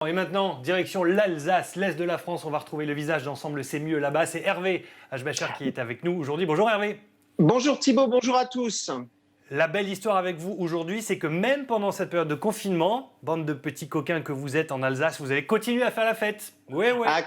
Et maintenant, direction l'Alsace, l'Est de la France. On va retrouver le visage d'ensemble, c'est mieux là-bas. C'est Hervé Hbachar qui est avec nous aujourd'hui. Bonjour Hervé. Bonjour Thibaut, bonjour à tous. La belle histoire avec vous aujourd'hui, c'est que même pendant cette période de confinement, bande de petits coquins que vous êtes en Alsace, vous avez continué à faire la fête. Ouais. Ah,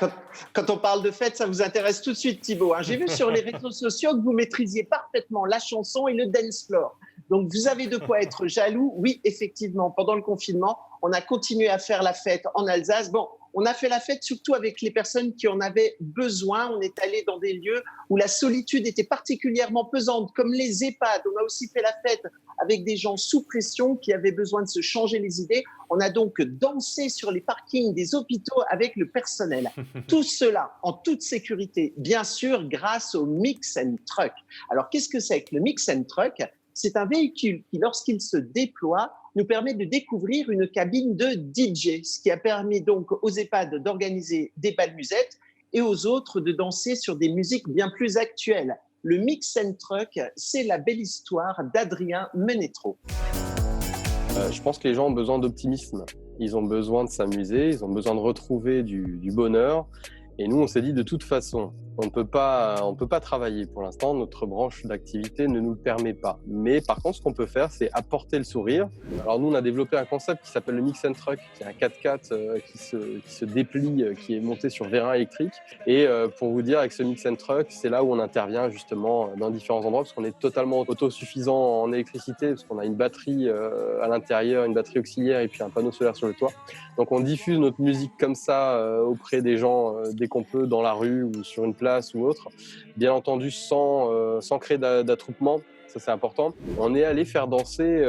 quand on parle de fête, ça vous intéresse tout de suite Thibaut. J'ai vu sur les réseaux sociaux que vous maîtrisiez parfaitement la chanson et le dance floor. Donc vous avez de quoi être jaloux. Oui, effectivement, pendant le confinement, on a continué à faire la fête en Alsace. Bon, on a fait la fête surtout avec les personnes qui en avaient besoin. On est allé dans des lieux où la solitude était particulièrement pesante, comme les EHPAD. On a aussi fait la fête avec des gens sous pression qui avaient besoin de se changer les idées. On a donc dansé sur les parkings des hôpitaux avec le personnel. Tout cela en toute sécurité, bien sûr, grâce au Mix & Truck. Alors, qu'est-ce que c'est que le Mix & Truck ? C'est un véhicule qui, lorsqu'il se déploie, nous permet de découvrir une cabine de DJ, ce qui a permis donc aux EHPAD d'organiser des bals musettes et aux autres de danser sur des musiques bien plus actuelles. Le Mix & Truck, c'est la belle histoire d'Adrien Menetro. Je pense que les gens ont besoin d'optimisme. Ils ont besoin de s'amuser, ils ont besoin de retrouver du bonheur. Et nous, on s'est dit de toute façon, on ne peut pas travailler pour l'instant. Notre branche d'activité ne nous le permet pas. Mais par contre, ce qu'on peut faire, c'est apporter le sourire. Alors nous, on a développé un concept qui s'appelle le Mix & Truck, qui est un 4x4 qui se déplie, qui est monté sur vérin électrique. Et pour vous dire, avec ce Mix & Truck, c'est là où on intervient justement dans différents endroits, parce qu'on est totalement autosuffisant en électricité, parce qu'on a une batterie à l'intérieur, une batterie auxiliaire et puis un panneau solaire sur le toit. Donc on diffuse notre musique comme ça auprès des gens dès qu'on peut, dans la rue ou sur une place ou autre. Bien entendu, sans créer d'attroupement, ça c'est important. On est allé faire danser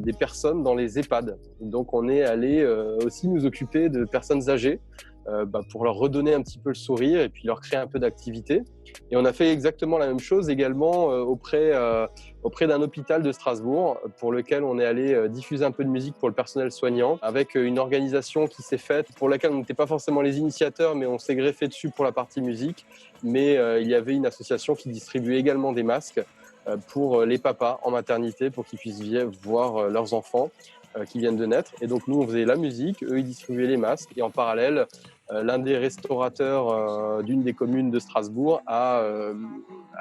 des personnes dans les EHPAD. Donc on est allé aussi nous occuper de personnes âgées pour leur redonner un petit peu le sourire et puis leur créer un peu d'activité. Et on a fait exactement la même chose également auprès d'un hôpital de Strasbourg pour lequel on est allé diffuser un peu de musique pour le personnel soignant avec une organisation qui s'est faite pour laquelle on n'était pas forcément les initiateurs mais on s'est greffé dessus pour la partie musique. Mais il y avait une association qui distribuait également des masques pour les papas en maternité pour qu'ils puissent voir leurs enfants qui viennent de naître. Et donc nous, on faisait la musique, eux, ils distribuaient les masques. Et en parallèle, l'un des restaurateurs d'une des communes de Strasbourg a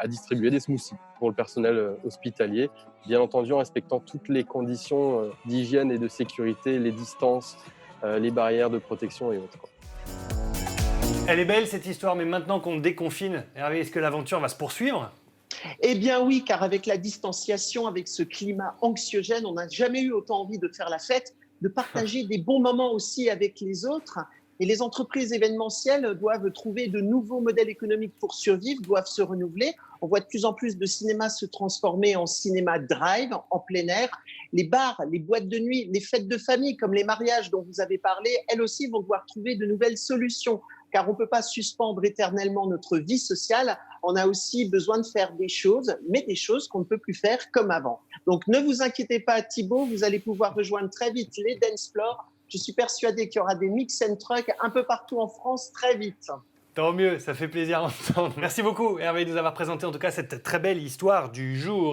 distribué des smoothies pour le personnel hospitalier, bien entendu en respectant toutes les conditions d'hygiène et de sécurité, les distances, les barrières de protection et autres. Elle est belle cette histoire, mais maintenant qu'on déconfine, Hervé, est-ce que l'aventure va se poursuivre ? Eh bien oui, car avec la distanciation, avec ce climat anxiogène, on n'a jamais eu autant envie de faire la fête, de partager des bons moments aussi avec les autres. Et les entreprises événementielles doivent trouver de nouveaux modèles économiques pour survivre, doivent se renouveler. On voit de plus en plus de cinémas se transformer en cinéma drive, en plein air. Les bars, les boîtes de nuit, les fêtes de famille, comme les mariages dont vous avez parlé, elles aussi vont devoir trouver de nouvelles solutions. Car on ne peut pas suspendre éternellement notre vie sociale. On a aussi besoin de faire des choses, mais des choses qu'on ne peut plus faire comme avant. Donc ne vous inquiétez pas Thibaut, vous allez pouvoir rejoindre très vite les dance floors. Je suis persuadé qu'il y aura des Mix & Truck un peu partout en France très vite. Tant mieux, ça fait plaisir d'entendre. Merci beaucoup Hervé de nous avoir présenté en tout cas cette très belle histoire du jour.